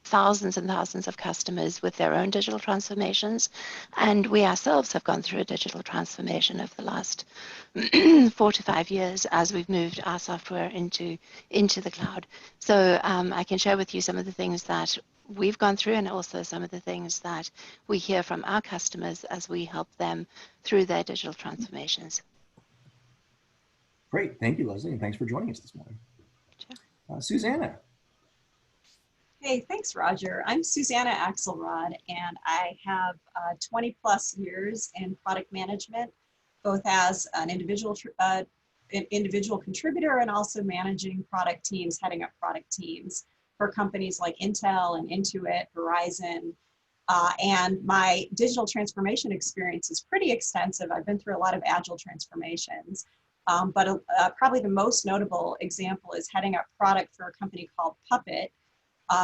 thousands and thousands of customers with their own digital transformations. And we ourselves have gone through a digital transformation over the last 4 to 5 years as we've moved our software into the cloud. So I can share with you some of the things that we've gone through and also some of the things that we hear from our customers as we help them through their digital transformations. Great. Thank you, Leslie, and thanks for joining us this morning. Sure. Susanna. Hey, thanks, Roger. I'm Susanna Axelrod, and I have 20 plus years in product management, both as an individual contributor and also managing product teams, heading up product teams for companies like Intel and Intuit, Verizon. And my digital transformation experience is pretty extensive. I've been through a lot of Agile transformations. But probably the most notable example is heading up product for a company called Puppet,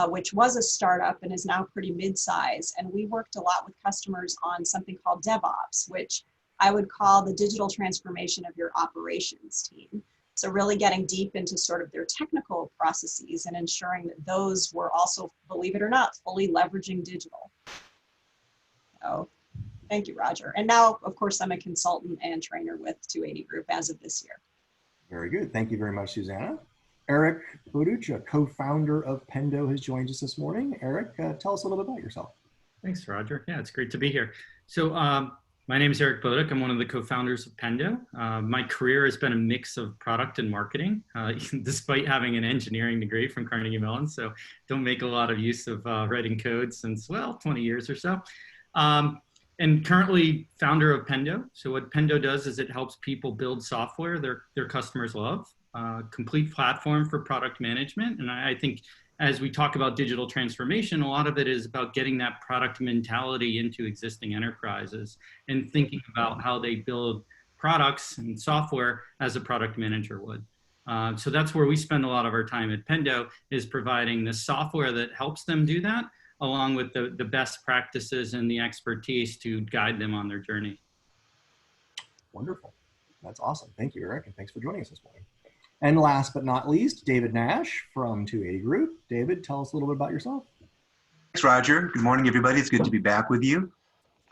which was a startup and is now pretty mid-size. And we worked a lot with customers on something called DevOps, which I would call the digital transformation of your operations team. So really getting deep into sort of their technical processes and ensuring that those were also, believe it or not, fully leveraging digital. So thank you, Roger. And now, of course, I'm a consultant and trainer with 280 Group as of this year. Very good. Thank you very much, Susanna. Eric Boduch, a co-founder of Pendo, has joined us this morning. Eric, tell us a little bit about yourself. Thanks, Roger. Yeah, it's great to be here. So my name is Eric Boduch. I'm one of the co-founders of Pendo. My career has been a mix of product and marketing, despite having an engineering degree from Carnegie Mellon. So don't make a lot of use of writing code since, well, 20 years or so. And currently founder of Pendo. So what Pendo does is it helps people build software their customers love, complete platform for product management. And I think as we talk about digital transformation, a lot of it is about getting that product mentality into existing enterprises and thinking about how they build products and software as a product manager would. So that's where we spend a lot of our time at Pendo, is providing the software that helps them do that, along with the best practices and the expertise to guide them on their journey. Wonderful. That's awesome. Thank you, Eric, and thanks for joining us this morning. And last but not least, David Nash from 280 Group. David, tell us a little bit about yourself. Thanks, Roger. Good morning, everybody. It's good to be back with you.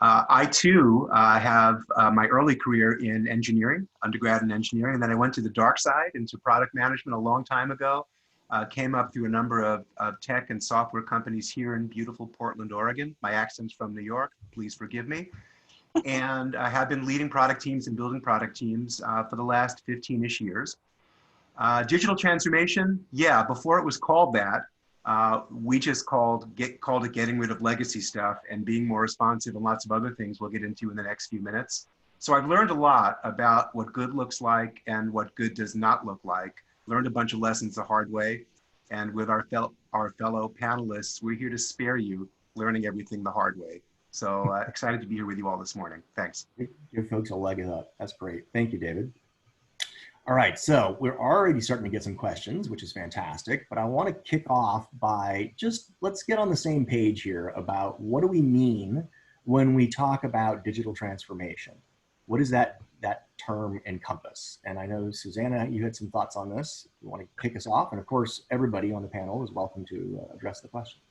I, too, have my early career in engineering, undergrad in engineering, and then I went to the dark side into product management a long time ago. Came up through a number of tech and software companies here in beautiful Portland, Oregon. My accent's from New York, please forgive me. And I have been leading product teams and building product teams for the last 15-ish years. Digital transformation, yeah, before it was called that, we just called it getting rid of legacy stuff and being more responsive and lots of other things we'll get into in the next few minutes. So I've learned a lot about what good looks like and what good does not look like. Learned a bunch of lessons the hard way. And with our fellow panelists, we're here to spare you learning everything the hard way. So excited to be here with you all this morning. Thanks. Give folks a leg up. That's great. Thank you, David. All right, so we're already starting to get some questions, which is fantastic, but I want to kick off by let's get on the same page here about what do we mean when we talk about digital transformation? What does that term encompass? And I know, Susanna, you had some thoughts on this. You want to kick us off? And of course, everybody on the panel is welcome to address the question.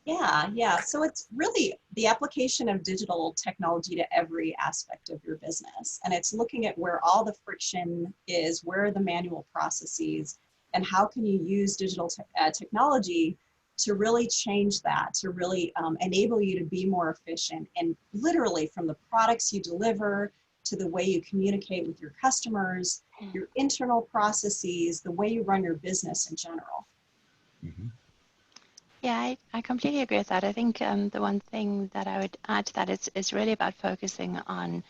Yeah. So it's really the application of digital technology to every aspect of your business. And it's looking at where all the friction is, where are the manual processes, and how can you use digital technology to really change that, to really enable you to be more efficient, and literally from the products you deliver to the way you communicate with your customers, your internal processes, the way you run your business in general. Mm-hmm. Yeah, I completely agree with that. I think the one thing that I would add to that is really about focusing on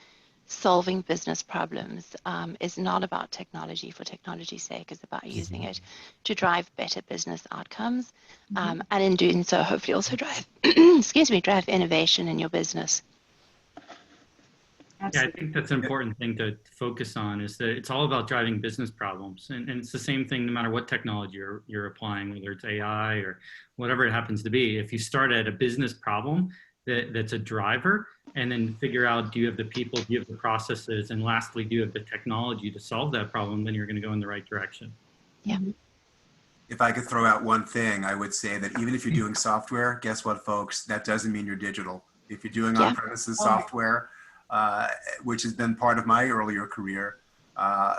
solving business problems. It's not about technology for technology's sake. It's about using it to drive better business outcomes. And in doing so, hopefully also drive, drive innovation in your business. Yeah, I think that's an important thing to focus on, is that it's all about driving business problems. And it's the same thing no matter what technology you're applying, whether it's AI or whatever it happens to be. If you start at a business problem that's a driver, and then figure out, do you have the people, do you have the processes, and lastly, do you have the technology to solve that problem, then you're going to go in the right direction. Yeah. If I could throw out one thing, I would say that even if you're doing software, guess what, folks? That doesn't mean you're digital. If you're doing Yeah. on-premises software, which has been part of my earlier career,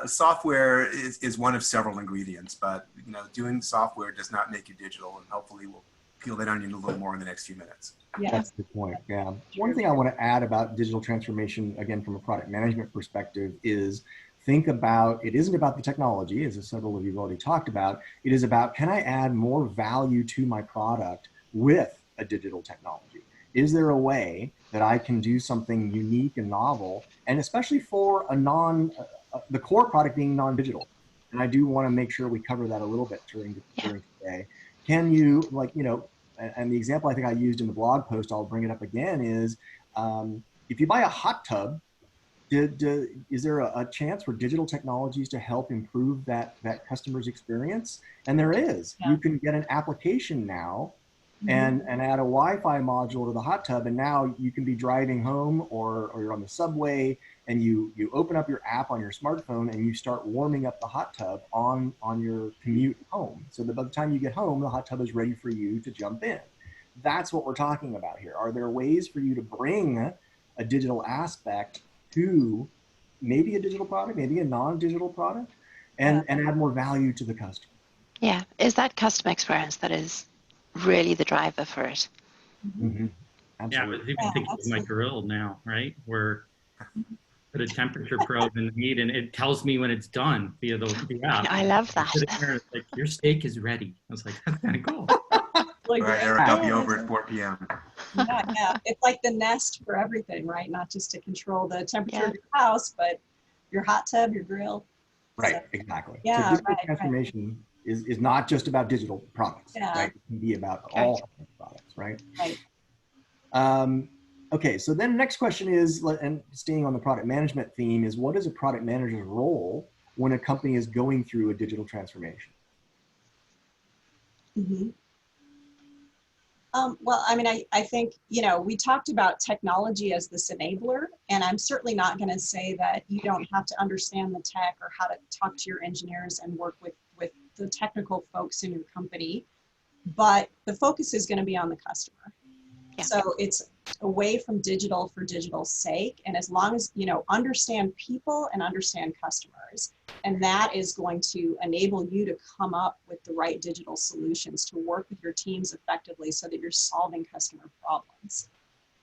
software is one of several ingredients, but doing software does not make you digital, and hopefully we'll peel that onion a little more in the next few minutes. Yeah. That's a good point. Yeah. One thing I want to add about digital transformation, again, from a product management perspective, is think about, it isn't about the technology, as several of you have already talked about. It is about, can I add more value to my product with a digital technology? Is there a way that I can do something unique and novel, and especially for the core product being non-digital? And I do want to make sure we cover that a little bit during today. Can you, and the example I think I used in the blog post, I'll bring it up again, is if you buy a hot tub, is there a chance for digital technologies to help improve that customer's experience? And there is. Yeah. You can get an application now and add a Wi-Fi module to the hot tub, and now you can be driving home or you're on the subway, and you open up your app on your smartphone and you start warming up the hot tub on your commute home, so that by the time you get home, the hot tub is ready for you to jump in. That's what we're talking about here. Are there ways for you to bring a digital aspect to maybe a digital product, maybe a non-digital product, and add more value to the customer? Yeah, is that customer experience that is really the driver for it? Mm-hmm. Yeah, but you can think of my grill now, right? Where put a temperature probe in the meat, and it tells me when it's done via the app. I love that. It's like, your steak is ready. I was like, that's kind of cool. All right, Eric, I'll be over at 4 p.m. Yeah. It's like the Nest for everything, right? Not just to control the temperature of your house, but your hot tub, your grill. Right, So, exactly. Yeah, so digital transformation is not just about digital products, right? It can be about all products, right? Right. Okay, so then the next question is, and staying on the product management theme, is what is a product manager's role when a company is going through a digital transformation? Mm-hmm. Well, I mean, I think, we talked about technology as this enabler, and I'm certainly not going to say that you don't have to understand the tech or how to talk to your engineers and work with the technical folks in your company, but the focus is going to be on the customer. Yeah. So it's away from digital for digital's sake, and as long as, understand people and understand customers, and that is going to enable you to come up with the right digital solutions to work with your teams effectively so that you're solving customer problems.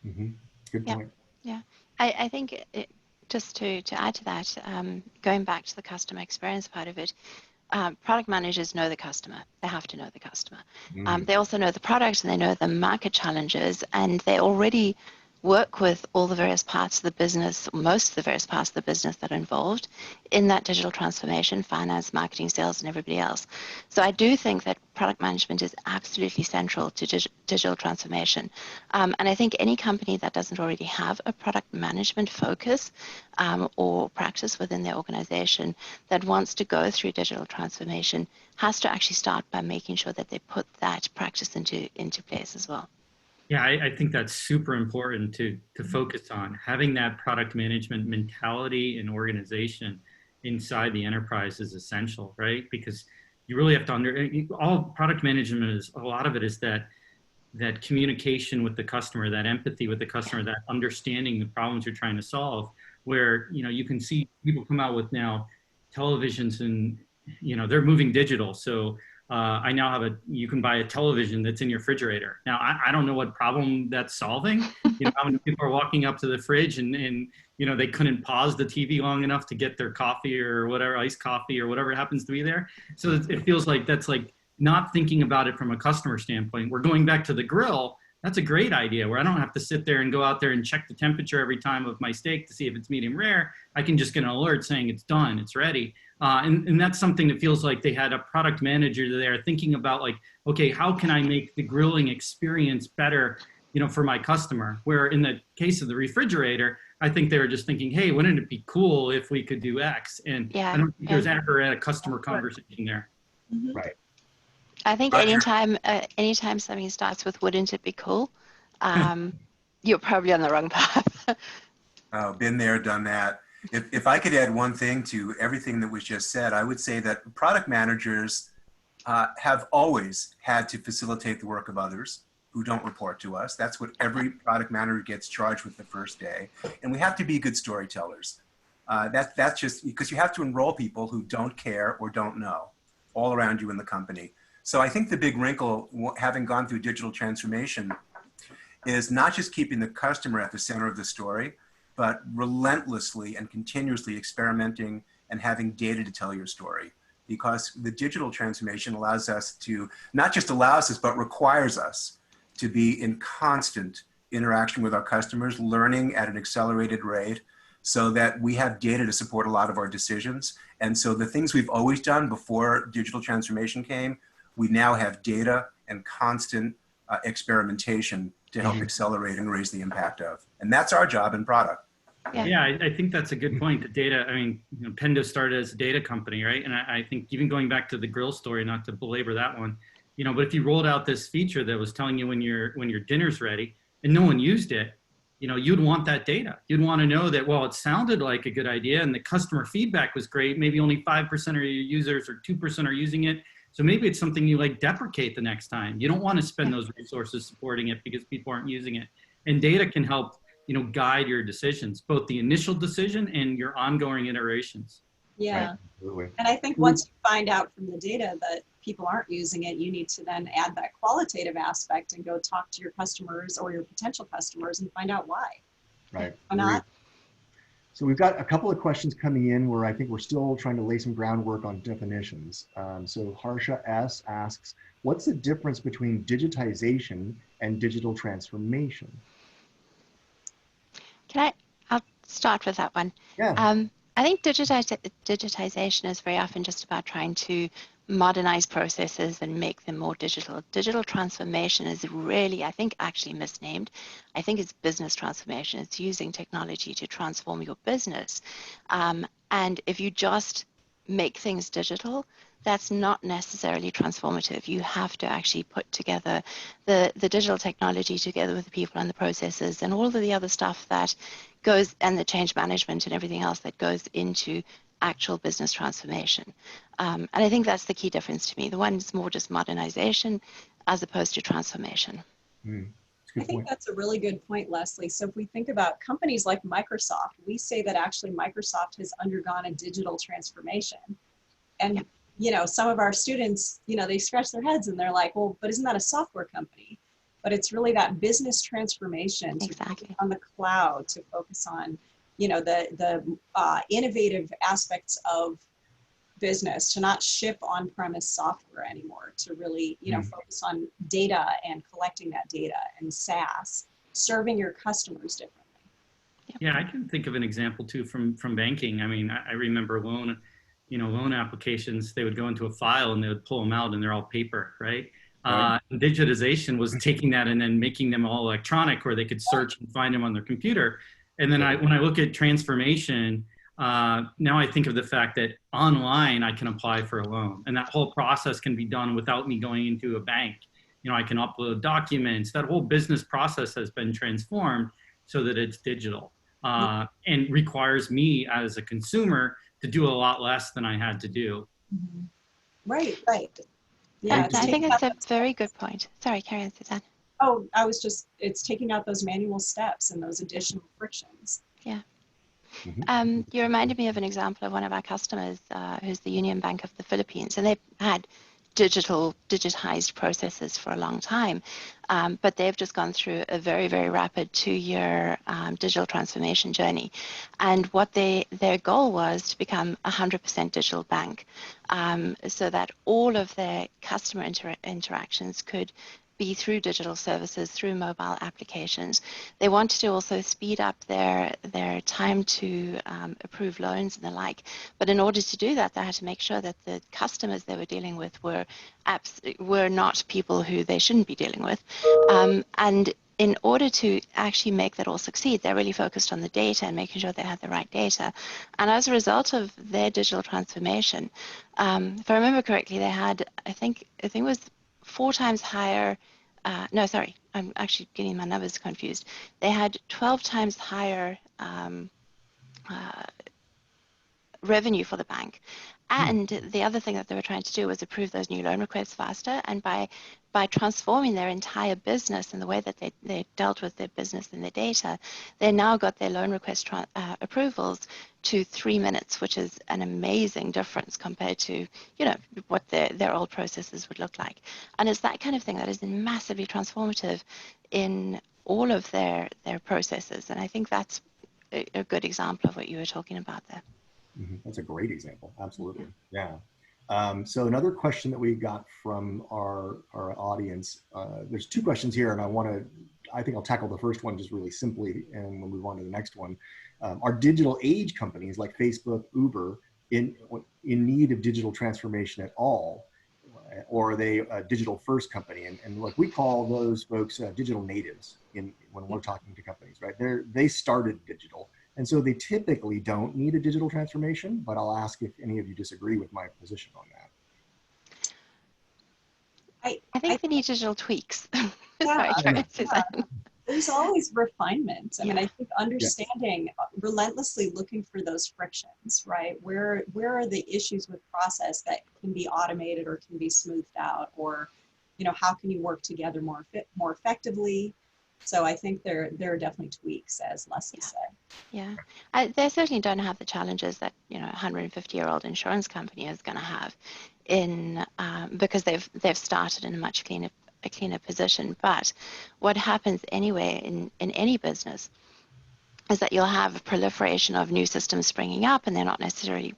Mm-hmm. Good point. Yeah. I think just to add to that, going back to the customer experience part of it, product managers know the customer. They have to know the customer. They also know the product, and they know the market challenges, and they already work with all the various parts of the business, most of the various parts of the business that are involved in that digital transformation: finance, marketing, sales, and everybody else. So I do think that product management is absolutely central to digital transformation. And I think any company that doesn't already have a product management focus or practice within their organization that wants to go through digital transformation has to actually start by making sure that they put that practice into place as well. Yeah, I think that's super important to focus on. Having that product management mentality and organization inside the enterprise is essential, right? Because you really have to all product management is, a lot of it is that communication with the customer, that empathy with the customer, that understanding the problems you're trying to solve, where, you can see people come out with now televisions, and, they're moving digital. So I now have you can buy a television that's in your refrigerator. Now, I don't know what problem that's solving. How many people are walking up to the fridge and they couldn't pause the TV long enough to get their coffee or whatever, iced coffee or whatever happens to be there. So it feels like that's like not thinking about it from a customer standpoint. We're going back to the grill. That's a great idea, where I don't have to sit there and go out there and check the temperature every time of my steak to see if it's medium rare. I can just get an alert saying it's done, it's ready. And that's something that feels like they had a product manager there thinking about, like, okay, how can I make the grilling experience better, for my customer? Where in the case of the refrigerator, I think they were just thinking, hey, wouldn't it be cool if we could do X? And I don't think there's ever a customer conversation there. Mm-hmm. Right. I think anytime something starts with "wouldn't it be cool," you're probably on the wrong path. Oh, been there, done that. If I could add one thing to everything that was just said, I would say that product managers have always had to facilitate the work of others who don't report to us. That's what every product manager gets charged with the first day. And we have to be good storytellers. That's just because you have to enroll people who don't care or don't know all around you in the company. So I think the big wrinkle, having gone through digital transformation, is not just keeping the customer at the center of the story, but relentlessly and continuously experimenting and having data to tell your story. Because the digital transformation allows us to, not just allows us, but requires us to be in constant interaction with our customers, learning at an accelerated rate, so that we have data to support a lot of our decisions. And so the things we've always done before digital transformation came, we now have data and constant experimentation to help accelerate and raise the impact of. And that's our job in product. Yeah, I think that's a good point. The data, I mean, you know, Pendo started as a data company, right? And I think even going back to the grill story, not to belabor that one, you know, but if you rolled out this feature that was telling you when your dinner's ready and no one used it, you know, you'd want that data. You'd want to know that, well, it sounded like a good idea and the customer feedback was great. Maybe only 5% of your users or 2% are using it. So maybe it's something you like deprecate the next time. You don't want to spend those resources supporting it because people aren't using it. And data can help, you know, guide your decisions, both the initial decision and your ongoing iterations. Yeah. Right. Absolutely. And I think once you find out from the data that people aren't using it, you need to then add that qualitative aspect and go talk to your customers or your potential customers and find out why. Right. Why not? So we've got a couple of questions coming in where I think we're still trying to lay some groundwork on definitions. So Harsha S. asks, what's the difference between digitization and digital transformation? I'll start with that one. Yeah. I think digitization is very often just about trying to modernize processes and make them more digital. Digital transformation is really, I think, actually misnamed. I think it's business transformation. It's using technology to transform your business. And if you just make things digital, that's not necessarily transformative. You have to actually put together the digital technology together with the people and the processes and all of the other stuff that goes, and the change management and everything else that goes into actual business transformation. And I think that's the key difference to me. The one is more just modernization as opposed to transformation. I think that's a really good point, Leslie. So if we think about companies like Microsoft, we say that actually Microsoft has undergone a digital transformation. And you know, some of our students, you know, they scratch their heads and they're like, well, but isn't that a software company? But it's really that business transformation to focus on the cloud, to focus on, you know, the innovative aspects of business, to not ship on-premise software anymore, to really, you know, focus on data and collecting that data and SaaS, serving your customers differently. Yeah, I can think of an example too from banking. I mean, I remember loan applications, they would go into a file and they would pull them out and they're all paper, right? Digitization was taking that and then making them all electronic where they could search and find them on their computer. And then when I look at transformation, now I think of the fact that online I can apply for a loan and that whole process can be done without me going into a bank. You know, I can upload documents. That whole business process has been transformed so that it's digital and requires me as a consumer to do a lot less than I had to do. Right. Yeah, I think that's a very good point. Sorry, carry on, Suzanne. Oh, it's taking out those manual steps and those additional frictions. Yeah. You reminded me of an example of one of our customers who's the Union Bank of the Philippines, and they've had digitized processes for a long time, but they've just gone through a very, very rapid 2-year digital transformation journey. And what their goal was to become a 100% digital bank, so that all of their customer interactions could be through digital services, through mobile applications. They wanted to also speed up their time to approve loans and the like. But in order to do that, they had to make sure that the customers they were dealing with were not people who they shouldn't be dealing with. And in order to actually make that all succeed, they're really focused on the data and making sure they have the right data. And as a result of their digital transformation, if I remember correctly, they had, I think it was 4 times higher, no, sorry, I'm actually getting my numbers confused. They had 12 times higher revenue for the bank. And the other thing that they were trying to do was approve those new loan requests faster. And by transforming their entire business and the way that they dealt with their business and their data, they now got their loan request approvals to 3 minutes, which is an amazing difference compared to, you know, what their old processes would look like. And it's that kind of thing that is massively transformative in all of their processes. And I think that's a good example of what you were talking about there. That's a great example. Absolutely. Yeah. So another question that we got from our audience, there's 2 questions here, and I think I'll tackle the first one just really simply, and we'll move on to the next one. Are digital age companies like Facebook, Uber in need of digital transformation at all? Or are they a digital first company? And look, we call those folks digital natives when we're talking to companies, right? They started digital. And so they typically don't need a digital transformation, but I'll ask if any of you disagree with my position on that. I think they need digital tweaks. Yeah, Sorry, Suzanne. There's always refinement. I mean, I think understanding, relentlessly looking for those frictions, right? Where are the issues with process that can be automated or can be smoothed out, or, you know, how can you work together more effectively? So I think there are definitely tweaks, as Leslie said. Yeah, they certainly don't have the challenges that, you know, a 150-year-old insurance company is going to have because they've started in a much cleaner position. But what happens anyway in any business is that you'll have a proliferation of new systems springing up, and they're not necessarily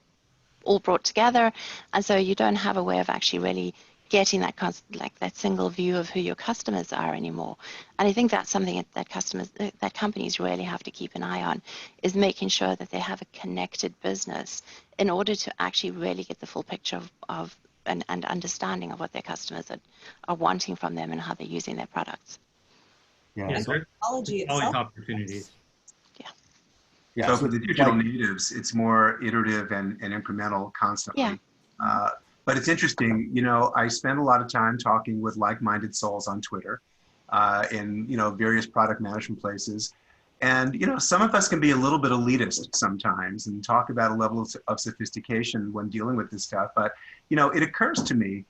all brought together, and so you don't have a way of actually really getting that that single view of who your customers are anymore. And I think that's something that companies really have to keep an eye on, is making sure that they have a connected business in order to actually really get the full picture of and understanding of what their customers are wanting from them and how they're using their products. Yeah, so Technology always itself. opportunities. Yeah. So for the digital natives, it's more iterative and incremental constantly. Yeah. But it's interesting, you know, I spend a lot of time talking with like-minded souls on Twitter in, you know, various product management places. And, you know, some of us can be a little bit elitist sometimes and talk about a level of sophistication when dealing with this stuff. But, you know, it occurs to me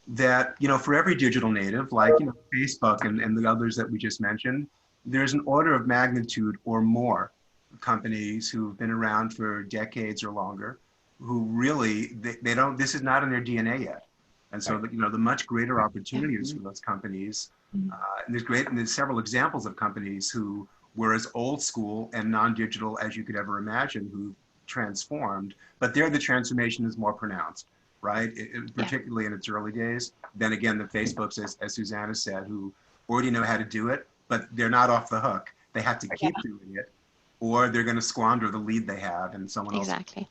that, you know, for every digital native, like, you know, Facebook and the others that we just mentioned, there's an order of magnitude or more companies who've been around for decades or longer, who really, they don't, this is not in their DNA yet. And so, you know, the much greater opportunities for those companies, and there's several examples of companies who were as old school and non-digital as you could ever imagine, who transformed, but there the transformation is more pronounced, right? Particularly in its early days. Then again, the Facebooks, as Susanna said, who already know how to do it, but they're not off the hook. They have to keep doing it, or they're going to squander the lead they have and someone else. Exactly.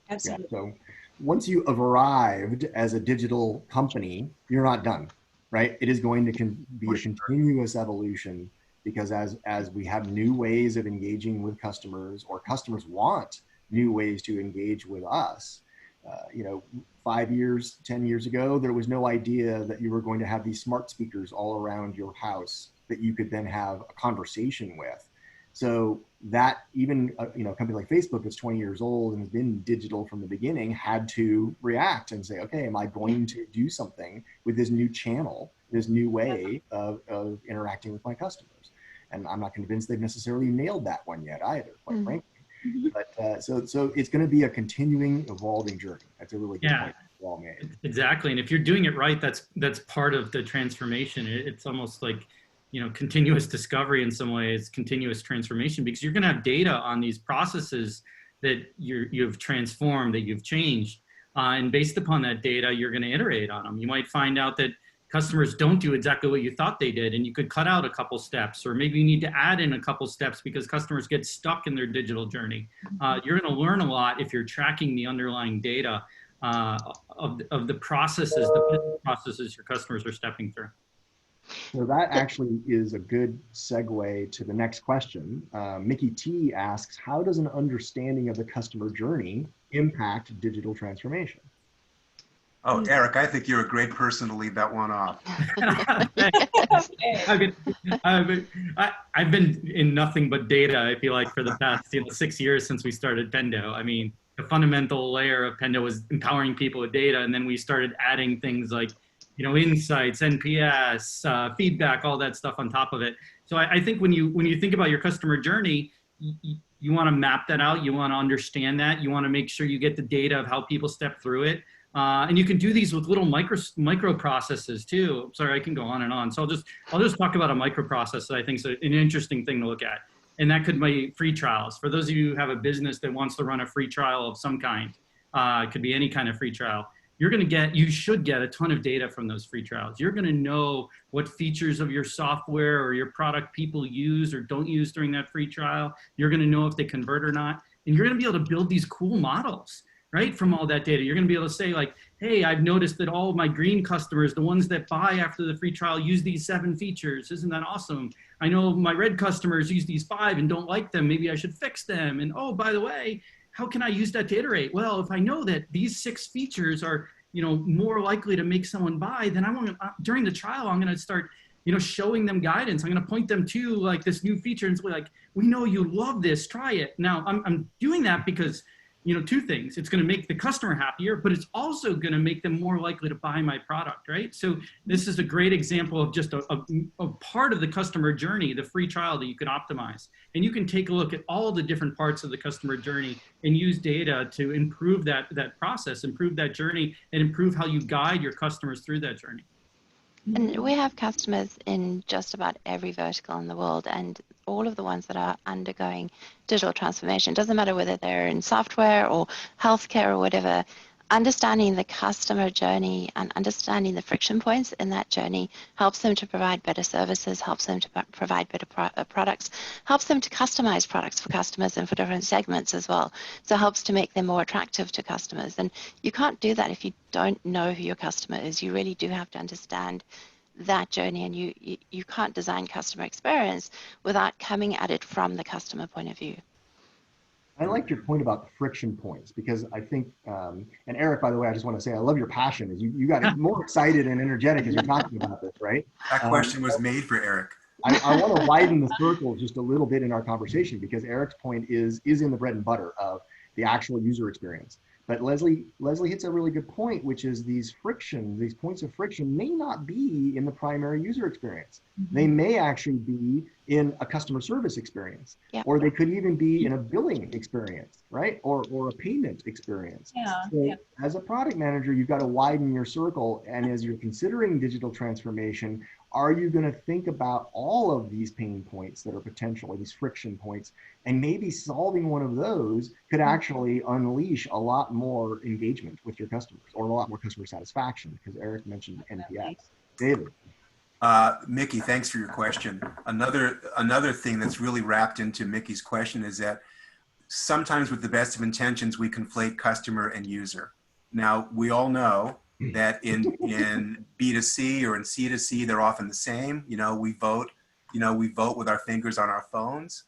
Absolutely. Yeah, so once you have arrived as a digital company, you're not done, right? It is going to be a continuous evolution, because as we have new ways of engaging with customers, or customers want new ways to engage with us. You know, 5 years, 10 years ago, there was no idea that you were going to have these smart speakers all around your house that you could then have a conversation with. So that even, you know, a company like Facebook that's 20 years old and has been digital from the beginning had to react and say, okay, am I going to do something with this new channel, this new way of interacting with my customers? And I'm not convinced they've necessarily nailed that one yet either, quite frankly. But so it's going to be a continuing, evolving journey. That's a really good point well made. Exactly. And if you're doing it right, that's part of the transformation. It's almost like, you know, continuous discovery in some ways, continuous transformation, because you're going to have data on these processes that you've transformed, that you've changed. And based upon that data, you're going to iterate on them. You might find out that customers don't do exactly what you thought they did, and you could cut out a couple steps, or maybe you need to add in a couple steps because customers get stuck in their digital journey. You're going to learn a lot if you're tracking the underlying data of the processes, the business processes your customers are stepping through. So that actually is a good segue to the next question. Mickey T asks, how does an understanding of the customer journey impact digital transformation? Oh, Eric, I think you're a great person to lead that one off. I've been in nothing but data, I feel like, for the past 6 years since we started Pendo. I mean, the fundamental layer of Pendo was empowering people with data, and then we started adding things like, insights, NPS, feedback, all that stuff on top of it. So I think when you think about your customer journey, you want to map that out. You want to understand that. You want to make sure you get the data of how people step through it. And you can do these with little micro processes too. Sorry, I can go on and on. So I'll just talk about a microprocess that I think is an interesting thing to look at. And that could be free trials. For those of you who have a business that wants to run a free trial of some kind, it could be any kind of free trial. You should get a ton of data from those free trials. You're going to know what features of your software or your product people use or don't use during that free trial. You're going to know if they convert or not. And you're going to be able to build these cool models, right? From all that data. You're going to be able to say like, hey, I've noticed that all of my green customers, the ones that buy after the free trial, use these 7 features. Isn't that awesome? I know my red customers use these 5 and don't like them. Maybe I should fix them. And oh, by the way, how can I use that to iterate? Well, if I know that these 6 features are, more likely to make someone buy, then during the trial, I'm going to start, showing them guidance. I'm going to point them to like this new feature and say like, we know you love this, try it. Now I'm doing that because, 2 things. It's going to make the customer happier, but it's also going to make them more likely to buy my product, right? So this is a great example of just a part of the customer journey, the free trial that you can optimize. And you can take a look at all the different parts of the customer journey and use data to improve that process, improve that journey, and improve how you guide your customers through that journey. And we have customers in just about every vertical in the world, and all of the ones that are undergoing digital transformation, doesn't matter whether they're in software or healthcare or whatever, understanding the customer journey and understanding the friction points in that journey helps them to provide better services, helps them to provide better products, helps them to customize products for customers and for different segments as well. So it helps to make them more attractive to customers. And you can't do that if you don't know who your customer is. You really do have to understand that journey, and you can't design customer experience without coming at it from the customer point of view. I liked your point about the friction points, because I think, and Eric, by the way, I just want to say, I love your passion. You got more excited and energetic as you're talking about this, right? That question was made for Eric. I want to widen the circle just a little bit in our conversation, because Eric's point is in the bread and butter of the actual user experience. But Leslie hits a really good point, which is these points of friction may not be in the primary user experience. Mm-hmm. They may actually be in a customer service experience, or they could even be in a billing experience, right? Or a payment experience. So as a product manager, you've got to widen your circle. And as you're considering digital transformation, are you going to think about all of these pain points that are potential, or these friction points, and maybe solving one of those could actually unleash a lot more engagement with your customers, or a lot more customer satisfaction, because Eric mentioned NPS. David. Mickey, thanks for your question. Another thing that's really wrapped into Mickey's question is that sometimes with the best of intentions, we conflate customer and user. Now, we all know that in B2C or in C2C, they're often the same. We vote with our fingers on our phones.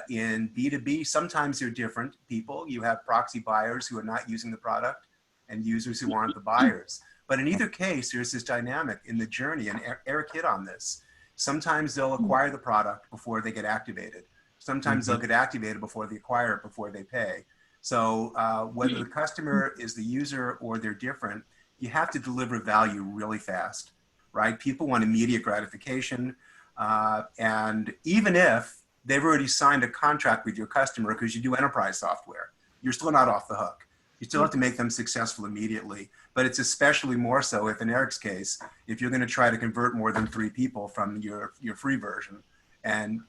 In B2B, sometimes they're different people. You have proxy buyers who are not using the product and users who aren't the buyers. But in either case, there's this dynamic in the journey, and Eric hit on this. Sometimes they'll acquire the product before they get activated. Sometimes they'll get activated before they acquire it, before they pay. So whether the customer is the user or they're different, you have to deliver value really fast, right? People want immediate gratification. And even if they've already signed a contract with your customer because you do enterprise software, you're still not off the hook. You still have to make them successful immediately. But it's especially more so if, in Eric's case, if you're going to try to convert more than 3 people from your free version and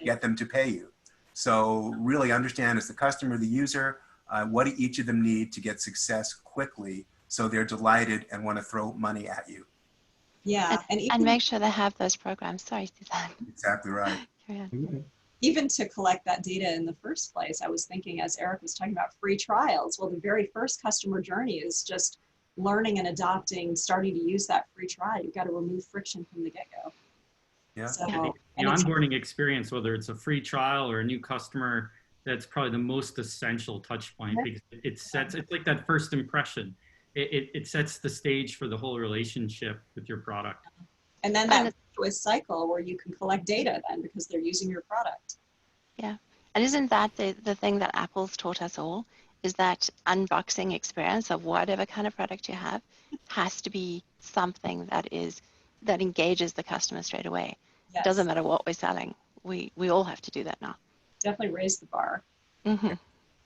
get them to pay you. So really understand, as the customer, the user, what do each of them need to get success quickly so they're delighted and want to throw money at you. Yeah. And make sure they have those programs. Sorry, Suzanne. Exactly right. Even to collect that data in the first place, I was thinking, as Eric was talking about free trials, well, the very first customer journey is just learning and adopting, starting to use that free trial. You've got to remove friction from the get-go. Yeah. So, the onboarding experience, whether it's a free trial or a new customer, that's probably the most essential touch point, because it's like that first impression. It sets the stage for the whole relationship with your product. And then that virtuous cycle where you can collect data then, because they're using your product. Yeah. And isn't that the thing that Apple's taught us all? is that unboxing experience of whatever kind of product you have has to be something that engages the customer straight away. It doesn't Yes, matter what we're selling. We all have to do that now. definitely raise the bar. Mm-hmm.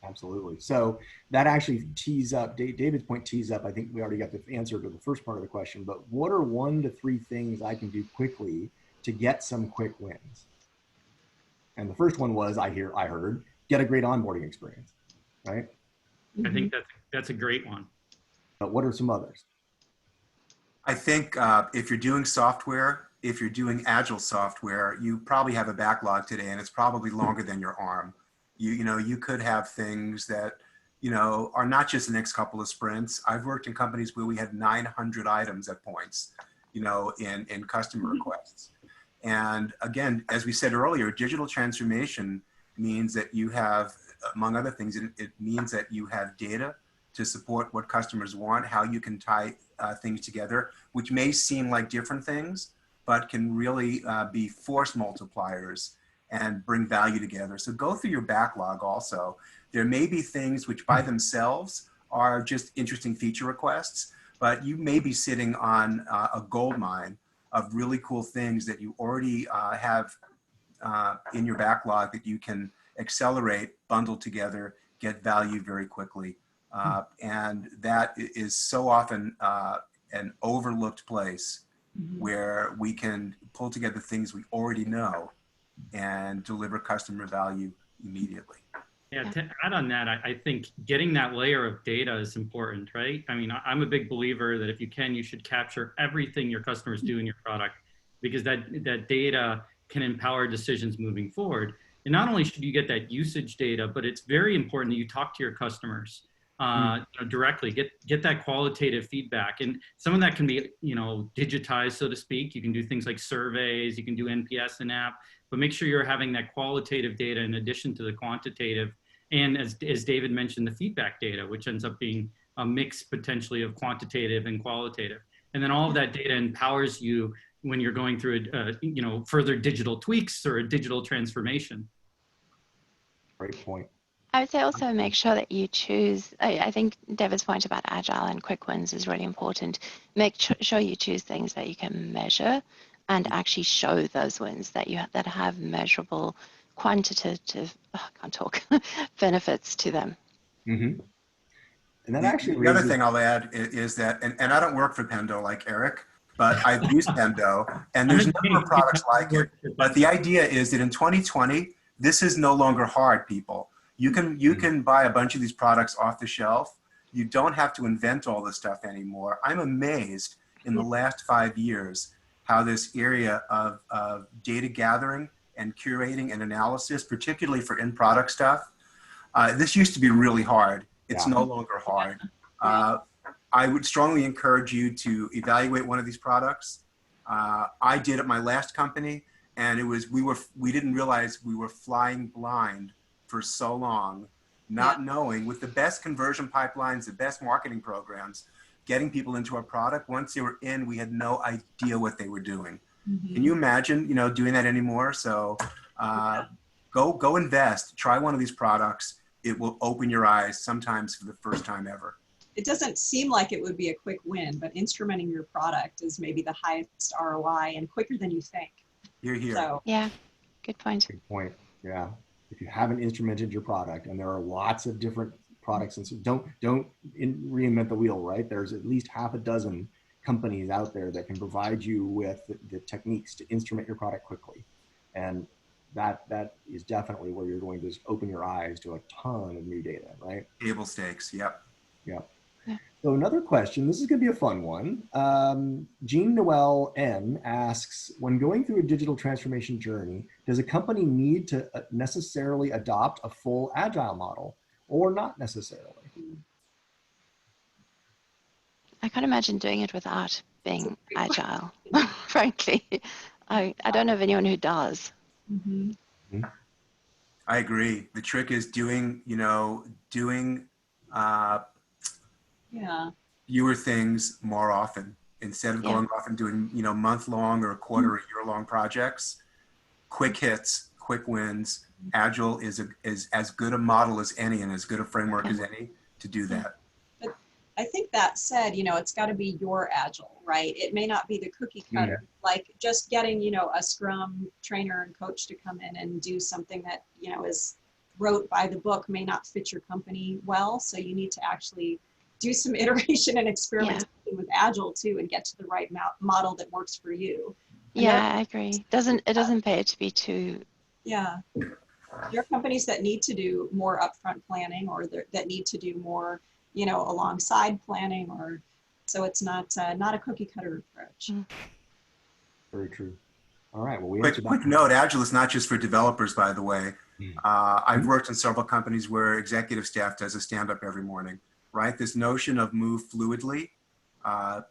Absolutely. So that actually tees up, David's point tees up, I think we already got the answer to the first part of the question, but what are 1 to 3 things I can do quickly to get some quick wins? And the first one was, I heard, get a great onboarding experience, right? I think that's a great one. But what are some others? I think if you're doing software, if you're doing Agile software, you probably have a backlog today, and it's probably longer than your arm. You could have things that, are not just the next couple of sprints. I've worked in companies where we had 900 items at points, in customer requests. And again, as we said earlier, digital transformation means that you have, among other things, it means that you have data to support what customers want, how you can tie things together, which may seem like different things, but can really be force multipliers and bring value together. So go through your backlog also. There may be things which by themselves are just interesting feature requests, but you may be sitting on a gold mine of really cool things that you already have in your backlog that you can accelerate, bundle together, get value very quickly. And that is so often an overlooked place where we can pull together things we already know and deliver customer value immediately. Yeah, to add on that, I think getting that layer of data is important, right? I mean, I'm a big believer that if you can, you should capture everything your customers do in your product, because that data can empower decisions moving forward. And not only should you get that usage data, but it's very important that you talk to your customers directly, get that qualitative feedback. And some of that can be, digitized, so to speak. You can do things like surveys, you can do NPS in app, but make sure you're having that qualitative data in addition to the quantitative. And as David mentioned, the feedback data, which ends up being a mix potentially of quantitative and qualitative. And then all of that data empowers you when you're going through further digital tweaks or a digital transformation. Great point. I would say also make sure that you choose, I think David's point about Agile and quick wins is really important. Make sure you choose things that you can measure and actually show those wins that have measurable quantitative, benefits to them. Mm-hmm. And that actually the other thing I'll add is that, and I don't work for Pendo like Eric, but I've used Pendo, and there's a number of products like it. But the idea is that in 2020, this is no longer hard, people. You can buy a bunch of these products off the shelf. You don't have to invent all this stuff anymore. I'm amazed in the last 5 years how this area of data gathering and curating and analysis, particularly for in-product stuff, this used to be really hard. It's no longer hard. I would strongly encourage you to evaluate one of these products. I did at my last company, and we didn't realize we were flying blind for so long, not knowing, with the best conversion pipelines, the best marketing programs, getting people into our product. Once they were in, we had no idea what they were doing. Can you imagine, doing that anymore? So go invest, try one of these products. It will open your eyes, sometimes for the first time ever. It doesn't seem like it would be a quick win, but instrumenting your product is maybe the highest ROI and quicker than you think. You're here. So, Yeah, good point. Good point. Yeah. If you haven't instrumented your product, and there are lots of different products, and so don't reinvent the wheel, right? There's at least half a dozen companies out there that can provide you with the techniques to instrument your product quickly. And that is definitely where you're going to open your eyes to a ton of new data, right? Table stakes, yep. Yep. So another question, this is going to be a fun one. Jean Noel N asks, when going through a digital transformation journey, does a company need to necessarily adopt a full Agile model or not necessarily? I can't imagine doing it without being Agile, frankly. I don't know of anyone who does. I agree. The trick is doing fewer things more often, instead of going off and doing month-long or a quarter or year-long projects. Quick hits, quick wins. Agile is as good a model as any and as good a framework as any to do that. But I think that said, it's got to be your Agile, right? It may not be the cookie cutter, like just getting, a Scrum trainer and coach to come in and do something that, is wrote by the book may not fit your company well. So you need to actually do some iteration and experimentation with Agile too, and get to the right model that works for you. And I agree. It doesn't pay to be too. Yeah. There are companies that need to do more upfront planning, or that need to do more, alongside planning, or so it's not a cookie cutter approach. Very true. All right. Well, quick note: Agile is not just for developers, by the way. I've worked in several companies where executive staff does a stand-up every morning. Right? This notion of move fluidly,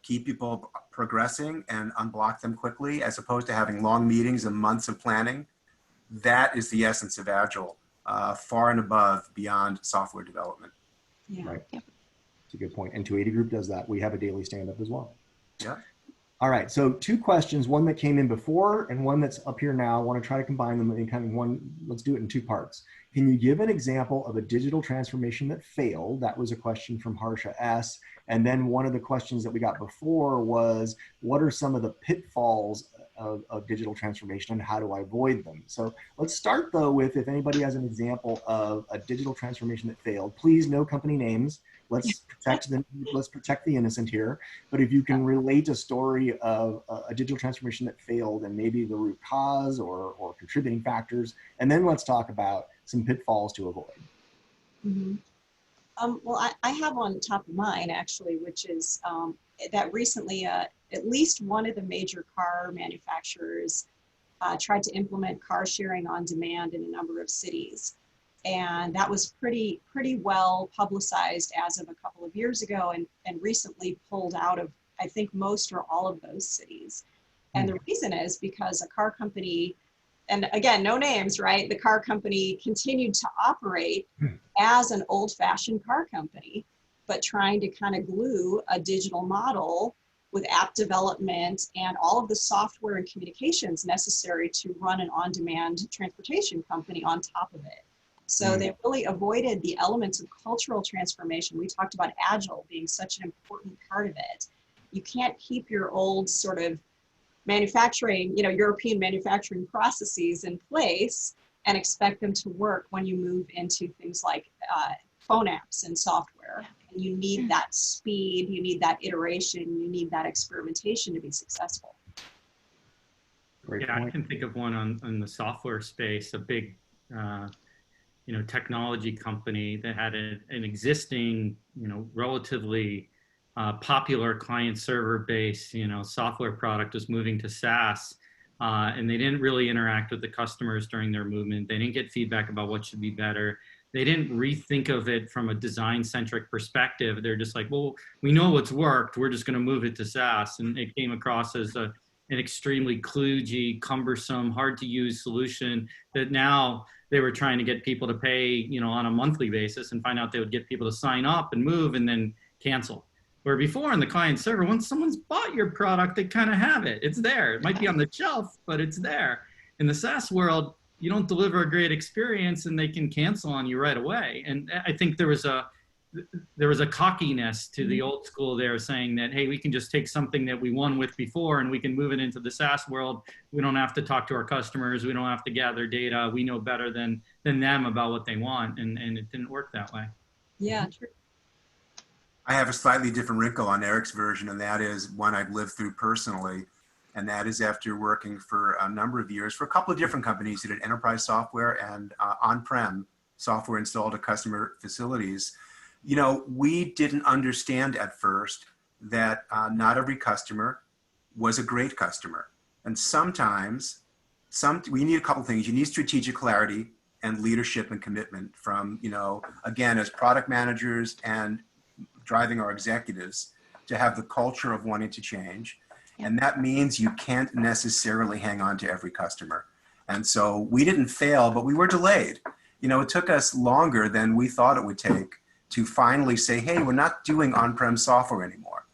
keep people progressing, and unblock them quickly, as opposed to having long meetings and months of planning. That is the essence of Agile, far and above beyond software development. Yeah. Right. Yep. It's a good point. And 280 Group does that. We have a daily stand-up as well. Yeah. All right. So 2 questions, one that came in before and one that's up here now. I want to try to combine them in kind of one. Let's do it in 2 parts. Can you give an example of a digital transformation that failed? That was a question from Harsha S. And then one of the questions that we got before was, what are some of the pitfalls of digital transformation and how do I avoid them? So let's start though with, if anybody has an example of a digital transformation that failed, please no company names. Let's protect the innocent here. But if you can relate a story of a digital transformation that failed and maybe the root cause or contributing factors, and then let's talk about some pitfalls to avoid. Mm-hmm. Well, I have on top of mine actually, which is that recently at least one of the major car manufacturers tried to implement car sharing on demand in a number of cities. And that was pretty well publicized as of a couple of years ago, and recently pulled out of, I think, most or all of those cities. And the reason is because a car company, and again, no names, right? The car company continued to operate as an old-fashioned car company, but trying to kind of glue a digital model with app development and all of the software and communications necessary to run an on-demand transportation company on top of it. So they really avoided the elements of cultural transformation. We talked about Agile being such an important part of it. You can't keep your old sort of manufacturing, European manufacturing processes in place and expect them to work when you move into things like phone apps and software. And you need that speed, you need that iteration, you need that experimentation to be successful. Great point. I point. can think of one on the software space, a big technology company that had an existing, relatively popular client server based, software product was moving to SaaS, and they didn't really interact with the customers during their movement. They didn't get feedback about what should be better. They didn't rethink of it from a design centric perspective. They're just like, well, we know what's worked. We're just going to move it to SaaS. And it came across as an extremely kludgy, cumbersome, hard to use solution that now they were trying to get people to pay, on a monthly basis, and find out they would get people to sign up and move and then cancel. Where before in the client server, once someone's bought your product, they kind of have it. It's there. It might be on the shelf, but it's there. In the SaaS world, you don't deliver a great experience and they can cancel on you right away. And I think there was a cockiness to the old school there, saying that, hey, we can just take something that we won with before and we can move it into the SaaS world. We don't have to talk to our customers. We don't have to gather data. We know better than them about what they want. And it didn't work that way. Yeah, true. I have a slightly different wrinkle on Eric's version, and that is one I've lived through personally. And that is after working for a number of years for a couple of different companies who did enterprise software and on-prem software installed at customer facilities. We didn't understand at first that not every customer was a great customer. And sometimes we need a couple things. You need strategic clarity and leadership and commitment from, again, as product managers and driving our executives to have the culture of wanting to change. And that means you can't necessarily hang on to every customer. And so we didn't fail, but we were delayed. It took us longer than we thought it would take to finally say, hey, we're not doing on-prem software anymore,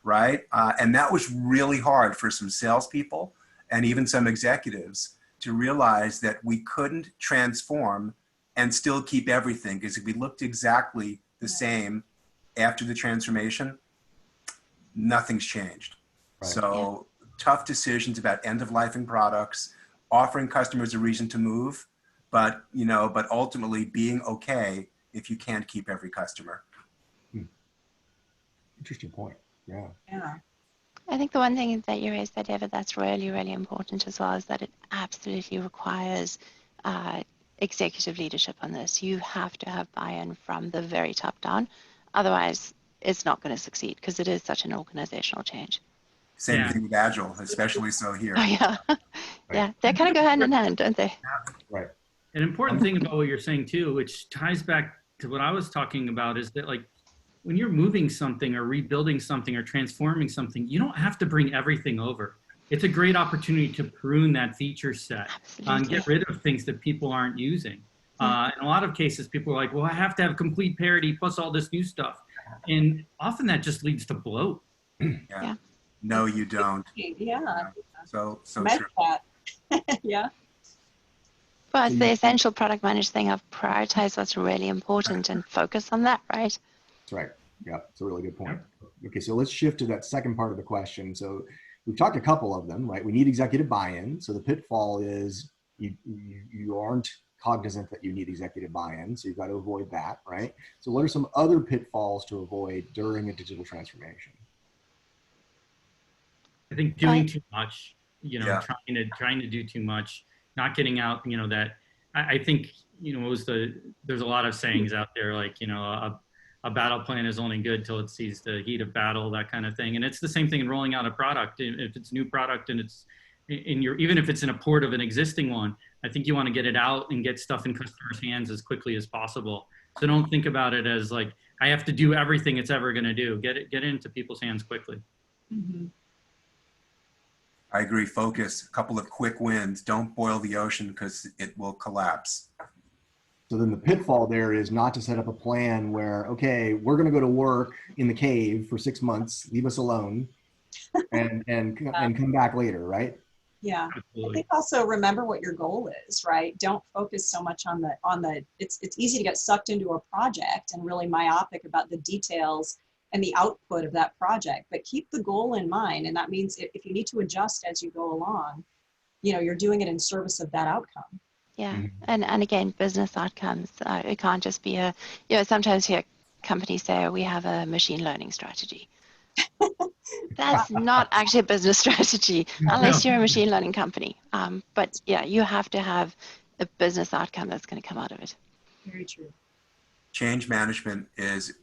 right? And that was really hard for some salespeople and even some executives to realize that we couldn't transform and still keep everything, because if we looked exactly the same after the transformation, nothing's changed. Right. So tough decisions about end-of-lifing products, offering customers a reason to move, but but ultimately being okay if you can't keep every customer. Interesting point. Yeah. Yeah. I think the one thing that you raised there, David, that's really, really important as well, is that it absolutely requires executive leadership on this. You have to have buy-in from the very top down. Otherwise, it's not going to succeed because it is such an organizational change. Same Yeah. thing with Agile, especially so here. Oh, yeah. Yeah, they kind of go hand in hand, don't they? Right. An important thing about what you're saying too, which ties back to what I was talking about, is that like when you're moving something or rebuilding something or transforming something, you don't have to bring everything over. It's a great opportunity to prune that feature set and get rid of things that people aren't using. In a lot of cases, people are like, well, I have to have complete parity plus all this new stuff. And often that just leads to bloat. Yeah. No, you don't. Yeah. So Meant true. that. Yeah. But it's the essential product manager thing of prioritize what's really important and focus on that, right? That's right. Yeah, it's a really good point. Okay, so let's shift to that second part of the question. So we've talked a couple of them, right? We need executive buy-in. So the pitfall is you aren't cognizant that you need executive buy-in, so you've got to avoid that, right? So what are some other pitfalls to avoid during a digital transformation? I think doing too much, Yeah. trying to do too much, not getting out, that I think, there's a lot of sayings out there, like, a battle plan is only good till it sees the heat of battle, that kind of thing. And it's the same thing in rolling out a product. If it's a new product and it's even if it's in a port of an existing one, I think you want to get it out and get stuff in customers' hands as quickly as possible. So don't think about it as like, I have to do everything it's ever going to do. Get it into people's hands quickly. Mm-hmm. I agree. Focus. A couple of quick wins. Don't boil the ocean because it will collapse. So then the pitfall there is not to set up a plan where, okay, we're going to go to work in the cave for 6 months, leave us alone, and come back later, right? Yeah. Absolutely. I think also remember what your goal is, right? Don't focus so much on the it's easy to get sucked into a project and really myopic about the details and the output of that project, but keep the goal in mind. And that means if you need to adjust as you go along, you're doing it in service of that outcome. Yeah, and again, business outcomes. It can't just be sometimes here companies say, we have a machine learning strategy. That's not actually a business strategy unless you're a machine learning company. But yeah, you have to have a business outcome that's going to come out of it. Very true. Change management is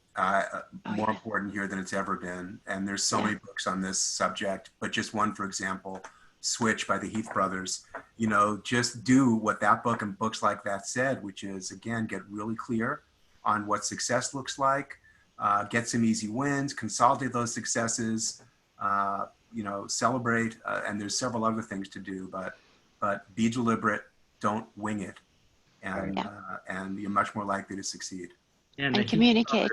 more important here than it's ever been. And there's so many books on this subject, but just one, for example, Switch by the Heath brothers, just do what that book and books like that said, which is, again, get really clear on what success looks like, get some easy wins, consolidate those successes, celebrate, and there's several other things to do, but be deliberate, don't wing it, and you're much more likely to succeed. And communicate.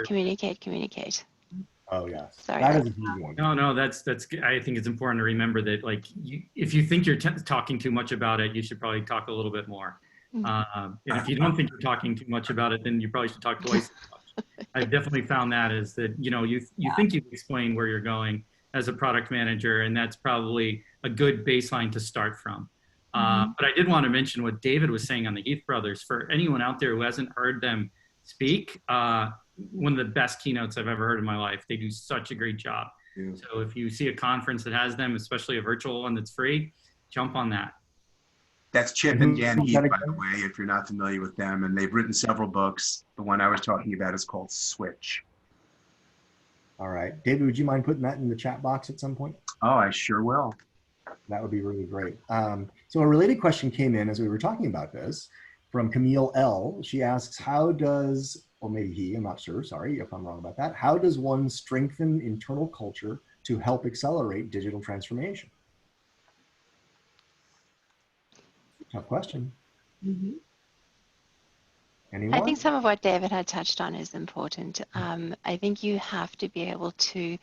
Oh yeah, sorry. That is a huge one. No, that's. I think it's important to remember that, like, if you think you're talking too much about it, you should probably talk a little bit more. And if you don't think you're talking too much about it, then you probably should talk twice as much. I've definitely found that is that you think you've explained where you're going as a product manager, and that's probably a good baseline to start from. But I did want to mention what David was saying on the Heath brothers. For anyone out there who hasn't heard them speak, one of the best keynotes I've ever heard in my life. They do such a great job. Yeah. So if you see a conference that has them, especially a virtual one that's free, jump on that. That's Chip and Dan Heath, by the way, if you're not familiar with them. And they've written several books. The one I was talking about is called Switch. All right. David, would you mind putting that in the chat box at some point? Oh, I sure will. That would be really great. So a related question came in as we were talking about this from Camille L. She asks, how does, or maybe he, I'm not sure, sorry if I'm wrong about that. How does one strengthen internal culture to help accelerate digital transformation? Tough question. Anyone? I think some of what David had touched on is important. I think you have to be able to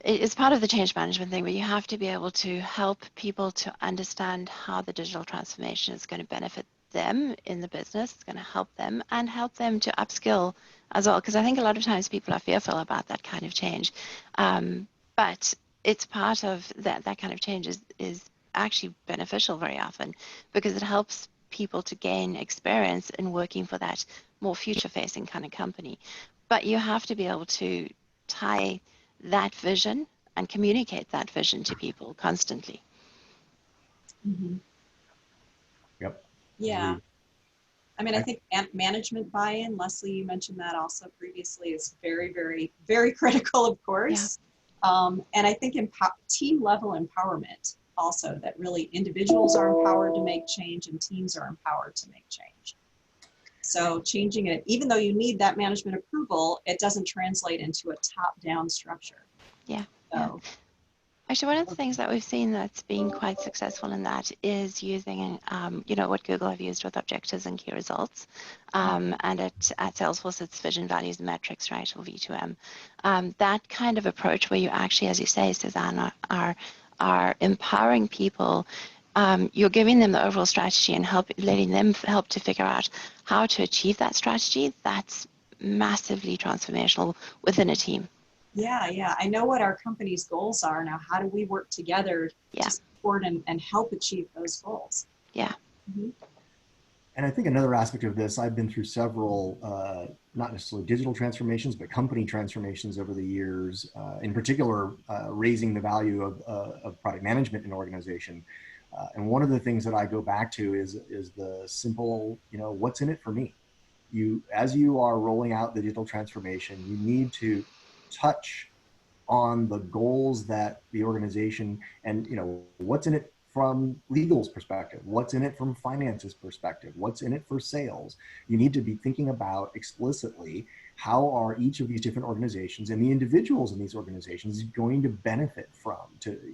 it's part of the change management thing, where you have to be able to help people to understand how the digital transformation is going to benefit them in the business, it's going to help them, and help them to upskill as well. Because I think a lot of times people are fearful about that kind of change. But it's part of that kind of change is actually beneficial very often, because it helps people to gain experience in working for that more future-facing kind of company. But you have to be able to tie that vision and communicate that vision to people constantly. Mm-hmm. Yep. Yeah. Agreed. I mean, I think management buy-in, Leslie, you mentioned that also previously, is very, very, very critical, of course. Yeah. And I think team level empowerment also, that really individuals are empowered to make change and teams are empowered to make change. So changing it, even though you need that management approval, it doesn't translate into a top-down structure. Yeah. So. Yeah. Actually, one of the things that we've seen that's been quite successful in that is using, what Google have used with objectives and key results. And at Salesforce, it's vision, values, and metrics, right, or V2M. That kind of approach where you actually, as you say, Suzanne, are empowering people. You're giving them the overall strategy and letting them help to figure out how to achieve that strategy. That's massively transformational within a team. Yeah. I know what our company's goals are now. How do we work together to support and help achieve those goals? Yeah. Mm-hmm. And I think another aspect of this, I've been through several, not necessarily digital transformations, but company transformations over the years, in particular, raising the value of product management in an organization. And one of the things that I go back to is the simple, what's in it for me? As you are rolling out the digital transformation, you need to touch on the goals that the organization, and what's in it from legal's perspective, what's in it from finance's perspective, what's in it for sales. You need to be thinking about explicitly, how are each of these different organizations and the individuals in these organizations going to benefit from.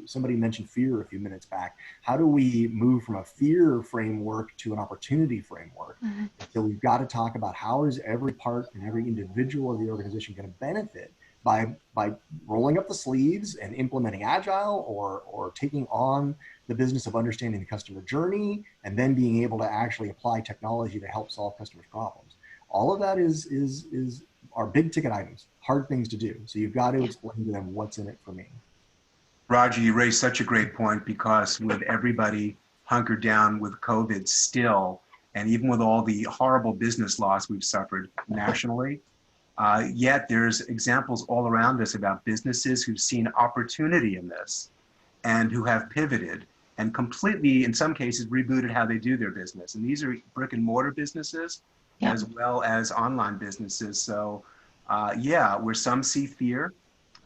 Somebody mentioned fear a few minutes back. How do we move from a fear framework to an opportunity framework? Mm-hmm. So we've got to talk about, how is every part and every individual of the organization going to benefit by rolling up the sleeves and implementing Agile, or taking on the business of understanding the customer journey, and then being able to actually apply technology to help solve customers' problems. All of that are big ticket items, hard things to do. So you've got to explain to them what's in it for me. Roger, you raised such a great point, because with everybody hunkered down with COVID still, and even with all the horrible business loss we've suffered nationally, yet there's examples all around us about businesses who've seen opportunity in this and who have pivoted and completely, in some cases, rebooted how they do their business. And these are brick and mortar businesses as well as online businesses. So where some see fear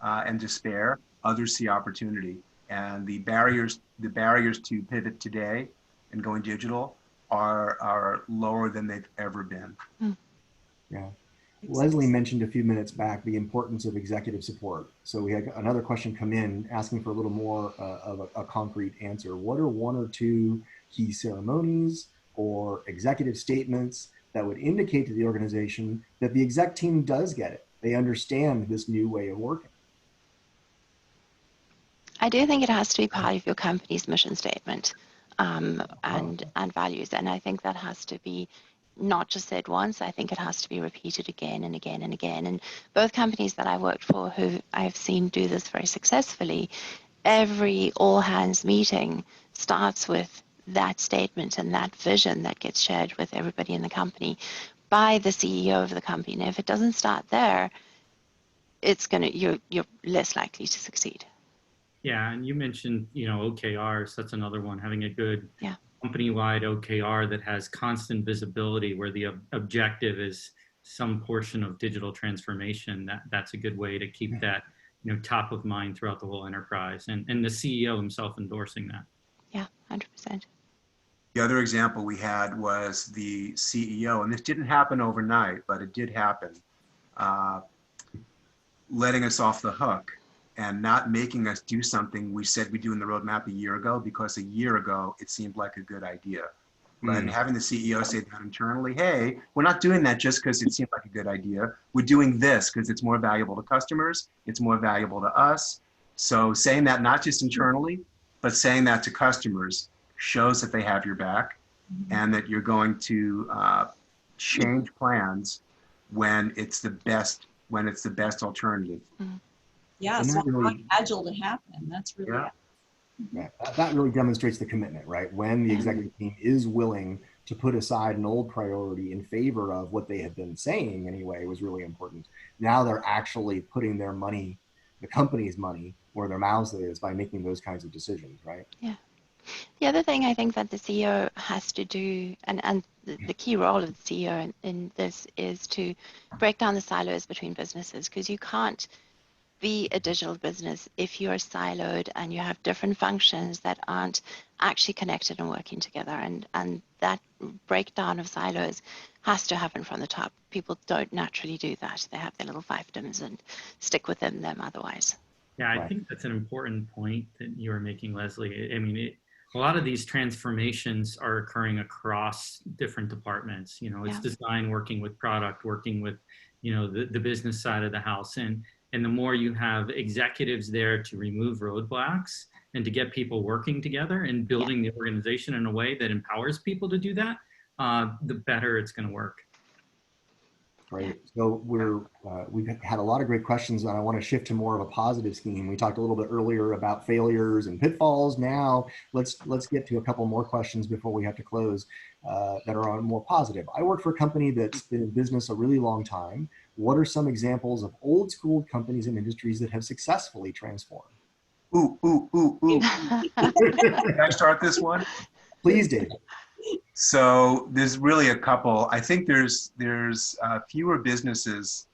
and despair, others see opportunity. And the barriers to pivot today and going digital are lower than they've ever been. Yeah. Leslie mentioned a few minutes back the importance of executive support. So we had another question come in asking for a little more of a concrete answer. What are one or two key ceremonies or executive statements that would indicate to the organization that the exec team does get it? They understand this new way of working. I do think it has to be part of your company's mission statement and values. And I think that has to be not just said once. I think it has to be repeated again and again and again. And both companies that I worked for, who I've seen do this very successfully, every all hands meeting starts with that statement and that vision that gets shared with everybody in the company by the CEO of the company. And if it doesn't start there, you're less likely to succeed. Yeah, and you mentioned, OKRs. That's another one, having a good company-wide OKR that has constant visibility, where the objective is some portion of digital transformation. That's a good way to keep that, top of mind throughout the whole enterprise, and the CEO himself endorsing that. Yeah, 100%. The other example we had was the CEO, and this didn't happen overnight, but it did happen, letting us off the hook and not making us do something we said we'd do in the roadmap a year ago, because a year ago it seemed like a good idea. And having the CEO say that internally, hey, we're not doing that just because it seemed like a good idea. We're doing this because it's more valuable to customers, it's more valuable to us. So saying that not just internally, but saying that to customers shows that they have your back and that you're going to change plans when it's the best alternative. Yeah, And so that really, Agile to happen. That's really that really demonstrates the commitment, right? When the executive team is willing to put aside an old priority in favor of what they had been saying anyway was really important. Now they're actually putting their money, the company's money, where their mouths is by making those kinds of decisions, right? Yeah. The other thing I think that the CEO has to do, and the key role of the CEO in this is to break down the silos between businesses, because you can't be a digital business if you're siloed and you have different functions that aren't actually connected and working together. And that breakdown of silos has to happen from the top. People don't naturally do that. They have their little fiefdoms and stick within them otherwise. Yeah, I think that's an important point that you were making, Leslie. I mean, a lot of these transformations are occurring across different departments. You know, it's design working with product, working with, you know, the business side of the house. And the more you have executives there to remove roadblocks and to get people working together and building the organization in a way that empowers people to do that, the better it's going to work. Great. So we've had a lot of great questions, and I want to shift to more of a positive scheme. We talked a little bit earlier about failures and pitfalls. Now let's get to a couple more questions before we have to close that are on more positive. I work for a company that's been in business a really long time. What are some examples of old school companies and industries that have successfully transformed? Ooh. Can I start this one? Please, David. So there's really a couple. I think there's fewer businesses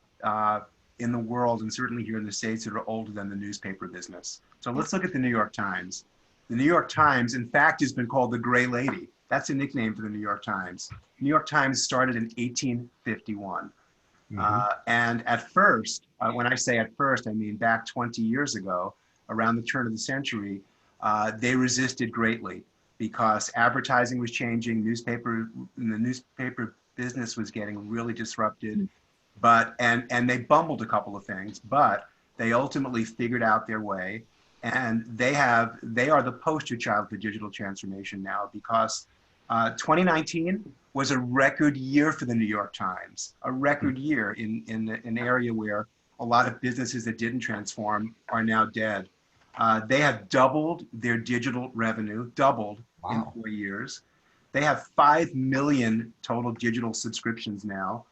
in the world, and certainly here in the States, that are older than the newspaper business. So let's look at the New York Times. The New York Times, in fact, has been called the Gray Lady. That's a nickname for the New York Times. The New York Times started in 1851. And at first, when I say at first, I mean back 20 years ago, around the turn of the century, they resisted greatly because advertising was changing, the newspaper business was getting really disrupted, and they bumbled a couple of things, but they ultimately figured out their way, and they are the poster child for digital transformation now, because 2019 was a record year for the New York Times, a record year in an area where a lot of businesses that didn't transform are now dead. They have doubled their digital revenue, in 4 years. They have 5 million total digital subscriptions now,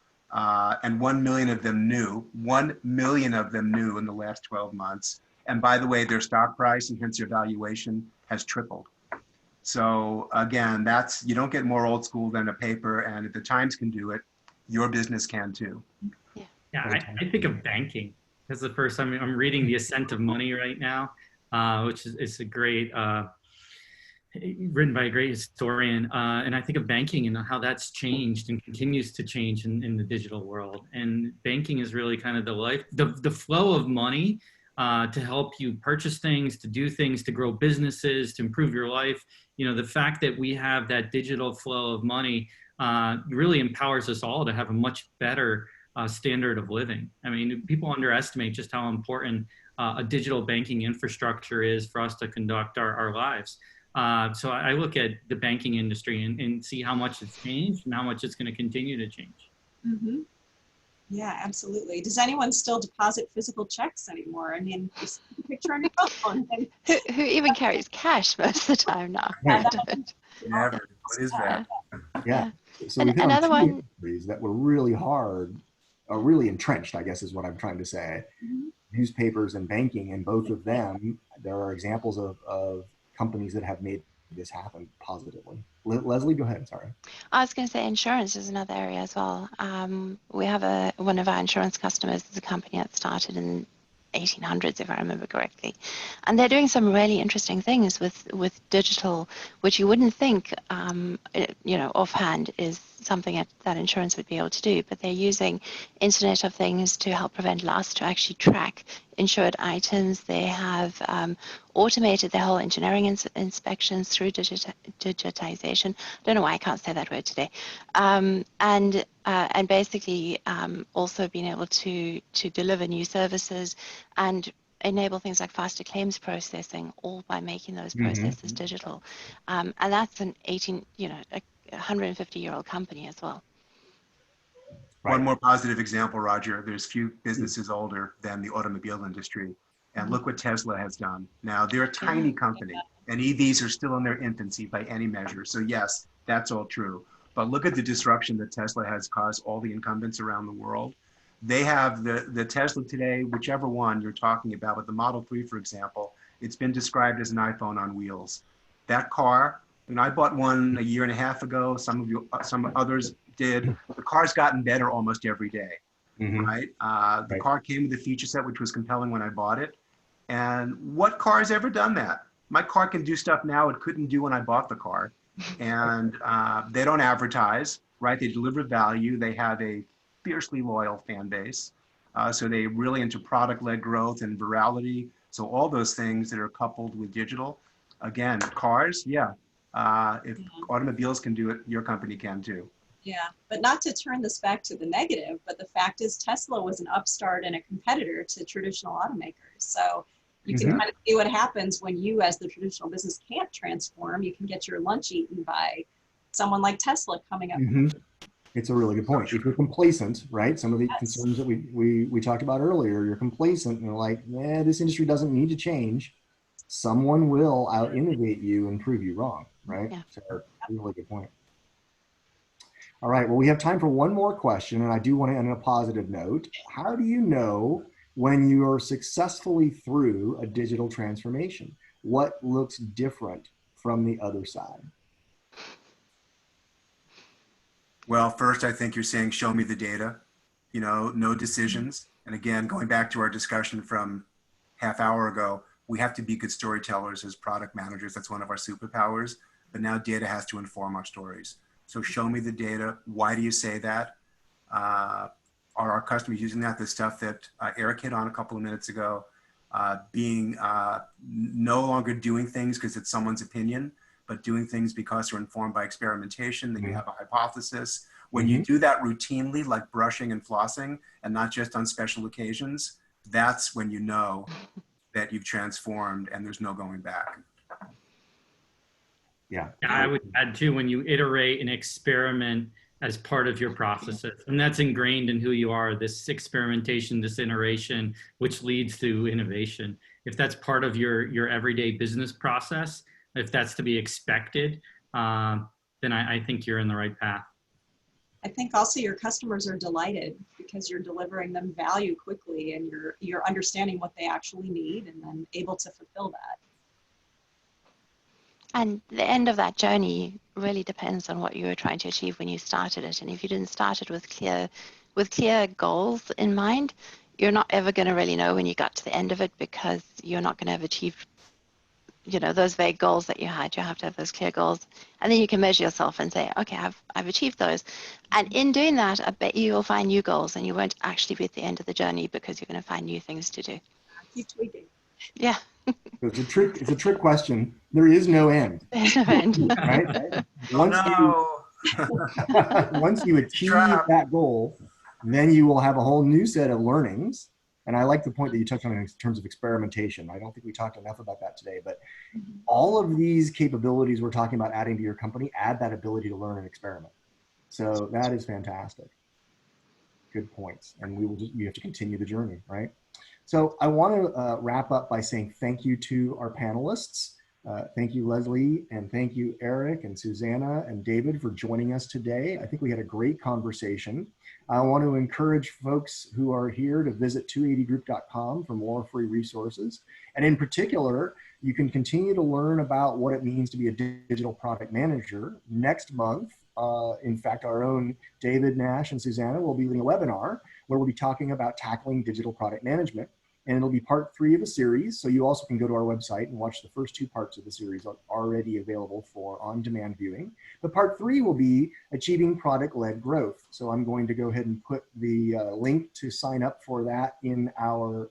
and 1 million of them new. 1 million of them new in the last 12 months. And by the way, their stock price and hence their valuation has tripled. So again, you don't get more old school than a paper, and if the Times can do it, your business can too. Yeah, I think of banking. That's the first time I'm reading The Ascent of Money right now, which is a great, written by a great historian. And I think of banking and how that's changed and continues to change in the digital world. And banking is really kind of the flow of money to help you purchase things, to do things, to grow businesses, to improve your life. You know, the fact that we have that digital flow of money really empowers us all to have a much better standard of living. I mean, people underestimate just how important a digital banking infrastructure is for us to conduct our lives. So I look at the banking industry and see how much it's changed and how much it's going to continue to change. Mm-hmm. Yeah, absolutely. Does anyone still deposit physical checks anymore? I mean, just picture on your phone. Who even carries cash most of the time now? Never. What is that? Yeah. So and we've hit another on two one industries that were really hard, or really entrenched, I guess is what I'm trying to say. Newspapers and banking, and both of them, there are examples of companies that have made this happen positively. Leslie, go ahead. Sorry. I was going to say insurance is another area as well. We have one of our insurance customers is a company that started in 1800s, if I remember correctly, and they're doing some really interesting things with digital, which you wouldn't think, offhand is something that insurance would be able to do. But they're using Internet of Things to help prevent loss, to actually track insured items. They have automated their whole engineering inspections through digitization. I don't know why I can't say that word today. And basically also being able to deliver new services and enable things like faster claims processing, all by making those processes digital. And that's an 150-year-old company as well. Right. One more positive example, Roger. There's few businesses older than the automobile industry. And look what Tesla has done. Now, they're a tiny company, and EVs are still in their infancy by any measure. So yes, that's all true. But look at the disruption that Tesla has caused all the incumbents around the world. They have the Tesla today, whichever one you're talking about, with the Model 3, for example, it's been described as an iPhone on wheels. That car, and I bought one a year and a half ago. Some others did. The car's gotten better almost every day, right? The car came with a feature set which was compelling when I bought it. And what car has ever done that? My car can do stuff now it couldn't do when I bought the car. And they don't advertise, right? They deliver value. They have a fiercely loyal fan base. So they're really into product-led growth and virality. So all those things that are coupled with digital. Again, cars, yeah. If automobiles can do it, your company can too. Yeah, but not to turn this back to the negative, but the fact is Tesla was an upstart and a competitor to traditional automakers. So you can kind of see what happens when you, as the traditional business, can't transform. You can get your lunch eaten by someone like Tesla coming up. It's a really good point. If you're complacent, right? Some of the concerns that we talked about earlier, you're complacent and you're like, yeah, this industry doesn't need to change. Someone will out innovate you and prove you wrong, right? Yeah. So really good point. All right, well, we have time for one more question, and I do want to end on a positive note. How do you know when you are successfully through a digital transformation? What looks different from the other side? Well, first, I think you're saying, show me the data, no decisions. And again, going back to our discussion from half hour ago, we have to be good storytellers as product managers. That's one of our superpowers. But now data has to inform our stories. So show me the data. Why do you say that? Are our customers using that? The stuff that Eric hit on a couple of minutes ago, being no longer doing things because it's someone's opinion, but doing things because they're informed by experimentation, that you have a hypothesis. When you do that routinely, like brushing and flossing, and not just on special occasions, that's when you know that you've transformed and there's no going back. Yeah. I would add too, when you iterate and experiment as part of your processes, and that's ingrained in who you are, this experimentation, this iteration, which leads to innovation. If that's part of your everyday business process, if that's to be expected, then I think you're in the right path. I think also your customers are delighted because you're delivering them value quickly and you're understanding what they actually need and then able to fulfill that. And the end of that journey really depends on what you were trying to achieve when you started it. And if you didn't start it with clear goals in mind, you're not ever going to really know when you got to the end of it, because you're not going to have achieved, those vague goals that you had. You have to have those clear goals, and then you can measure yourself and say, okay, I've achieved those. And in doing that, I bet you will find new goals, and you won't actually be at the end of the journey because you're going to find new things to do. Keep tweaking. Yeah. It's a trick question. There is no end. There's no end. Right? Oh, Once you achieve that goal, then you will have a whole new set of learnings. And I like the point that you touched on in terms of experimentation. I don't think we talked enough about that today, but all of these capabilities we're talking about adding to your company add that ability to learn and experiment. So that is fantastic. Good points. And you have to continue the journey, right? So I want to wrap up by saying thank you to our panelists. Thank you, Leslie, and thank you, Eric and Susanna and David, for joining us today. I think we had a great conversation. I want to encourage folks who are here to visit 280group.com for more free resources. And in particular, you can continue to learn about what it means to be a digital product manager. Next month, in fact, our own David Nash and Susanna will be leading a webinar where we'll be talking about tackling digital product management. And it'll be part 3 of a series. So you also can go to our website and watch the first 2 parts of the series already available for on-demand viewing. But part 3 will be achieving product-led growth. So I'm going to go ahead and put the link to sign up for that in our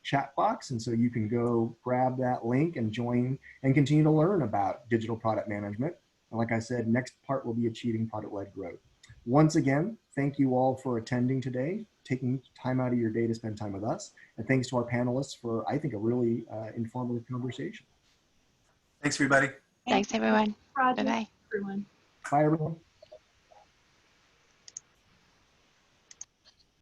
chat box. And so you can go grab that link and join and continue to learn about digital product management. And like I said, next part will be achieving product-led growth. Once again, thank you all for attending today. taking time out of your day to spend time with us. And thanks to our panelists for, I think, a really informative conversation. Thanks, everybody. Thanks, everyone. Project, Bye-bye. everyone. Bye, everyone.